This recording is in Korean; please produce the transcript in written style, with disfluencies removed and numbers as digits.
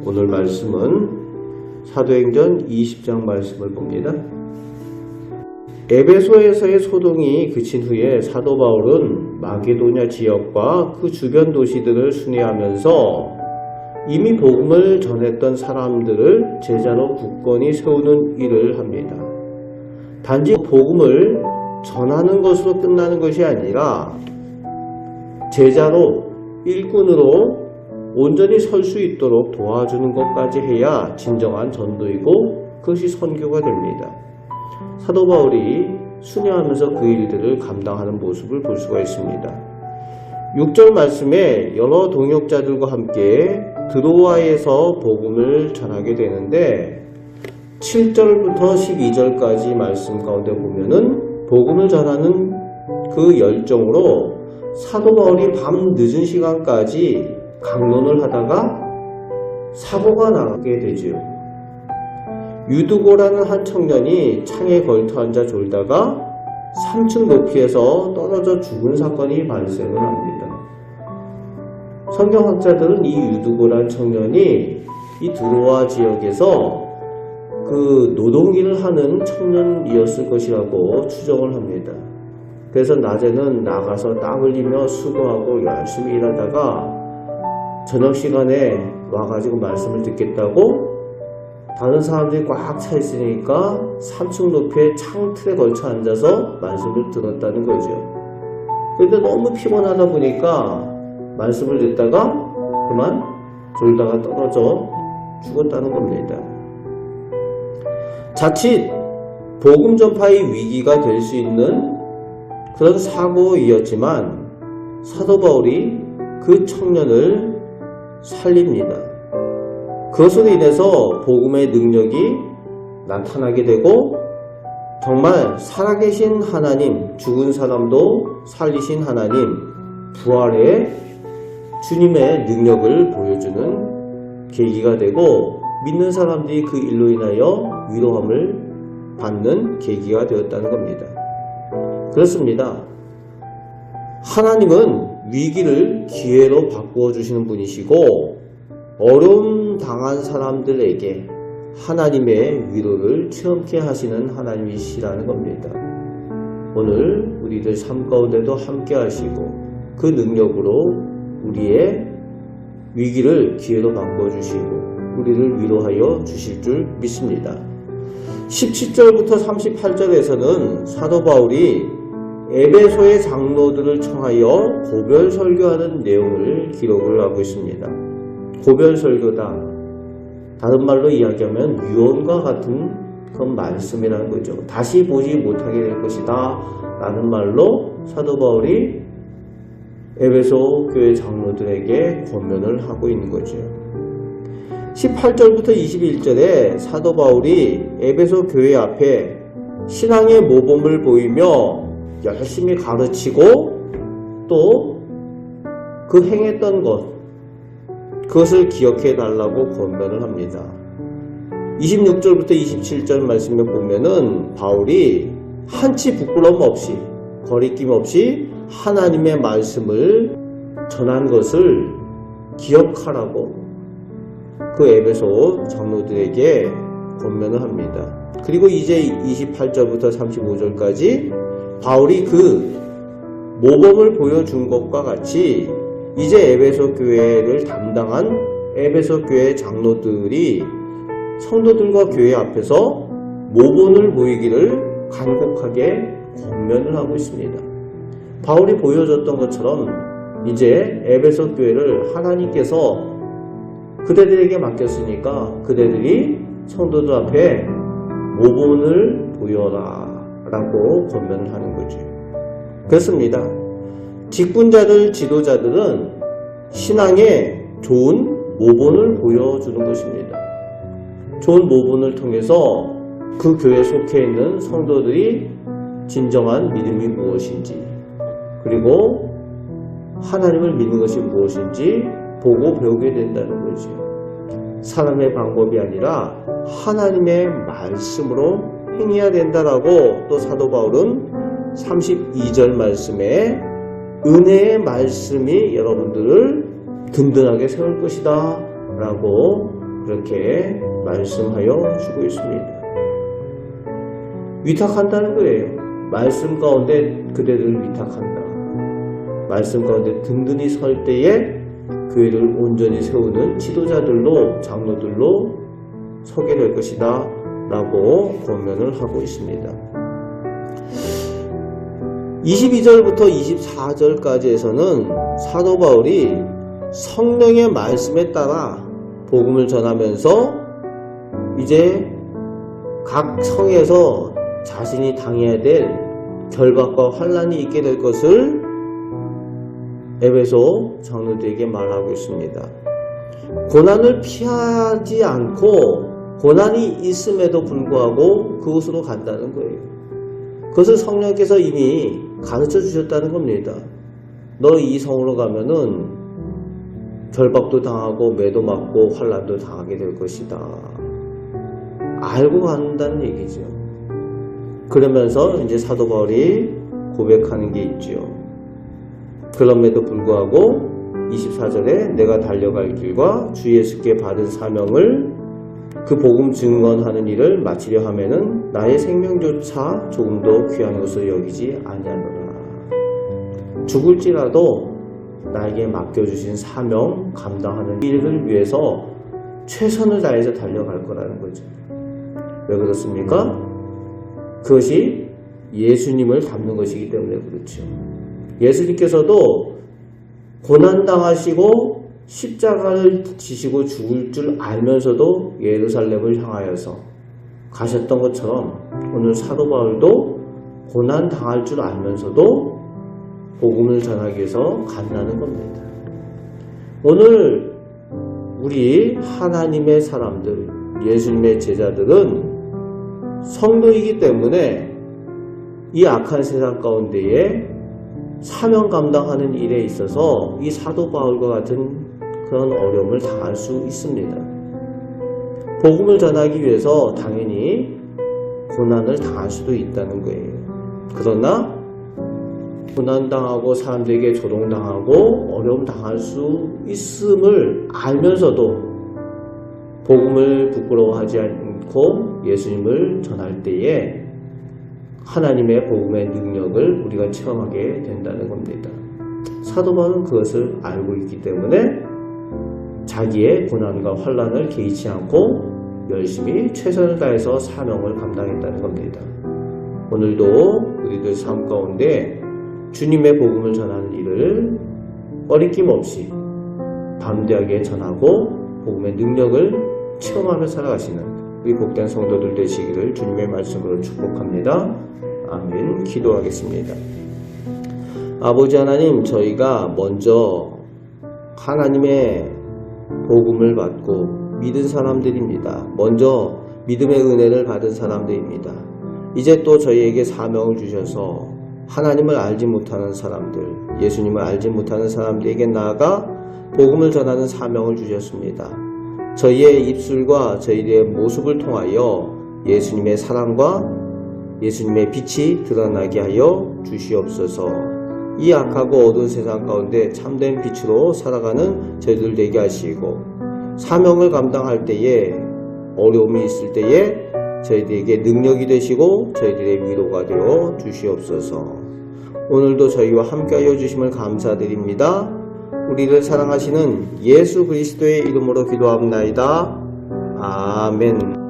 오늘 말씀은 사도행전 20장 말씀을 봅니다. 에베소에서의 소동이 그친 후에 사도 바울은 마게도냐 지역과 그 주변 도시들을 순회하면서 이미 복음을 전했던 사람들을 제자로 굳건히 세우는 일을 합니다. 단지 복음을 전하는 것으로 끝나는 것이 아니라 제자로 일꾼으로 온전히 설 수 있도록 도와주는 것까지 해야 진정한 전도이고 그것이 선교가 됩니다. 사도 바울이 순회하면서 그 일들을 감당하는 모습을 볼 수가 있습니다. 6절 말씀에 여러 동역자들과 함께 드로아에서 복음을 전하게 되는데 7절부터 12절까지 말씀 가운데 보면은 복음을 전하는 그 열정으로 사도 바울이 밤 늦은 시간까지 강론을 하다가 사고가 나게 되죠. 유두고라는 한 청년이 창에 걸터 앉아 졸다가 3층 높이에서 떨어져 죽은 사건이 발생을 합니다. 성경학자들은 이 유두고라는 청년이 이 드로아 지역에서 그 노동일을 하는 청년이었을 것이라고 추정을 합니다. 그래서 낮에는 나가서 땀 흘리며 수고하고 열심히 일하다가 저녁 시간에 와가지고 말씀을 듣겠다고 다른 사람들이 꽉 차 있으니까 3층 높이의 창틀에 걸쳐 앉아서 말씀을 들었다는 거죠. 그런데 너무 피곤하다 보니까 말씀을 듣다가 그만 졸다가 떨어져 죽었다는 겁니다. 자칫 복음 전파의 위기가 될 수 있는 그런 사고이었지만 사도 바울이 그 청년을 살립니다. 그것으로 인해서 복음의 능력이 나타나게 되고 정말 살아계신 하나님, 죽은 사람도 살리신 하나님, 부활의 주님의 능력을 보여주는 계기가 되고 믿는 사람들이 그 일로 인하여 위로함을 받는 계기가 되었다는 겁니다. 그렇습니다. 하나님은 위기를 기회로 바꾸어 주시는 분이시고 어려움 당한 사람들에게 하나님의 위로를 체험케 하시는 하나님이시라는 겁니다. 오늘 우리들 삶 가운데도 함께 하시고 그 능력으로 우리의 위기를 기회로 바꾸어 주시고 우리를 위로하여 주실 줄 믿습니다. 17절부터 38절에서는 사도 바울이 에베소의 장로들을 청하여 고별 설교하는 내용을 기록을 하고 있습니다. 고별 설교다. 다른 말로 이야기하면 유언과 같은 그런 말씀이라는 거죠. 다시 보지 못하게 될 것이다 라는 말로 사도 바울이 에베소 교회 장로들에게 권면을 하고 있는 거죠. 18절부터 21절에 사도 바울이 에베소 교회 앞에 신앙의 모범을 보이며 열심히 가르치고 또 그 행했던 것 그것을 기억해 달라고 권면을 합니다. 26절부터 27절 말씀에 보면은 바울이 한치 부끄러움 없이 거리낌 없이 하나님의 말씀을 전한 것을 기억하라고 그 에베소 장로들에게 권면을 합니다. 그리고 이제 28절부터 35절까지 바울이 그 모범을 보여준 것과 같이 이제 에베소 교회를 담당한 에베소 교회 장로들이 성도들과 교회 앞에서 모범을 보이기를 간곡하게 권면을 하고 있습니다. 바울이 보여줬던 것처럼 이제 에베소 교회를 하나님께서 그대들에게 맡겼으니까 그대들이 성도들 앞에 모범을 보여라 라고 권면을 하는 거죠. 그렇습니다. 직분자들, 지도자들은 신앙에 좋은 모본을 보여주는 것입니다. 좋은 모본을 통해서 그 교회에 속해 있는 성도들이 진정한 믿음이 무엇인지 그리고 하나님을 믿는 것이 무엇인지 보고 배우게 된다는 거죠. 사람의 방법이 아니라 하나님의 말씀으로 행해야 된다라고 또 사도 바울은 32절 말씀에 은혜의 말씀이 여러분들을 든든하게 세울 것이다 라고 그렇게 말씀하여 주고 있습니다. 위탁한다는 거예요. 말씀 가운데 그대를 위탁한다. 말씀 가운데 든든히 설 때에 교회를 온전히 세우는 지도자들로, 장로들로 서게 될 것이다 라고 권면을 하고 있습니다. 22절부터 24절까지에서는 사도 바울이 성령의 말씀에 따라 복음을 전하면서 이제 각 성에서 자신이 당해야 될 결박과 환난이 있게 될 것을 에베소 장로들에게 말하고 있습니다. 고난을 피하지 않고 고난이 있음에도 불구하고 그곳으로 간다는 거예요. 그것을 성령께서 이미 가르쳐 주셨다는 겁니다. 너 이 성으로 가면은 결박도 당하고 매도 맞고 환난도 당하게 될 것이다. 알고 간다는 얘기죠. 그러면서 이제 사도 바울이 고백하는 게 있죠. 그럼에도 불구하고 24절에 내가 달려갈 길과 주 예수께 받은 사명을 그 복음 증언하는 일을 마치려 하면은 나의 생명조차 조금도 귀한 것을 여기지 아니하노라. 죽을지라도 나에게 맡겨주신 사명 감당하는 일을 위해서 최선을 다해서 달려갈 거라는 거죠. 왜 그렇습니까? 그것이 예수님을 닮는 것이기 때문에 그렇죠. 예수님께서도 고난당하시고 십자가를 지시고 죽을 줄 알면서도 예루살렘을 향하여서 가셨던 것처럼 오늘 사도 바울도 고난당할 줄 알면서도 복음을 전하기 위해서 간다는 겁니다. 오늘 우리 하나님의 사람들, 예수님의 제자들은 성도이기 때문에 이 악한 세상 가운데에 사명 감당하는 일에 있어서 이 사도 바울과 같은 그런 어려움을 당할 수 있습니다. 복음을 전하기 위해서 당연히 고난을 당할 수도 있다는 거예요. 그러나 고난당하고 사람들에게 조롱당하고 어려움 당할 수 있음을 알면서도 복음을 부끄러워하지 않고 예수님을 전할 때에 하나님의 복음의 능력을 우리가 체험하게 된다는 겁니다. 사도 바울은 그것을 알고 있기 때문에 자기의 고난과 환난을 개의치 않고 열심히 최선을 다해서 사명을 감당했다는 겁니다. 오늘도 우리들 삶 가운데 주님의 복음을 전하는 일을 꺼리낌 없이 담대하게 전하고 복음의 능력을 체험하며 살아가시는 우리 복된 성도들 되시기를 주님의 말씀으로 축복합니다. 아멘. 기도하겠습니다. 아버지 하나님, 저희가 먼저 하나님의 복음을 받고 믿은 사람들입니다. 먼저 믿음의 은혜를 받은 사람들입니다. 이제 또 저희에게 사명을 주셔서 하나님을 알지 못하는 사람들, 예수님을 알지 못하는 사람들에게 나아가 복음을 전하는 사명을 주셨습니다. 저희의 입술과 저희의 모습을 통하여 예수님의 사랑과 예수님의 빛이 드러나게 하여 주시옵소서. 이 악하고 어두운 세상 가운데 참된 빛으로 살아가는 저희들 되게 하시고, 사명을 감당할 때에 어려움이 있을 때에 저희들에게 능력이 되시고 저희들의 위로가 되어 주시옵소서. 오늘도 저희와 함께하여 주심을 감사드립니다. 우리를 사랑하시는 예수 그리스도의 이름으로 기도합나이다. 아멘.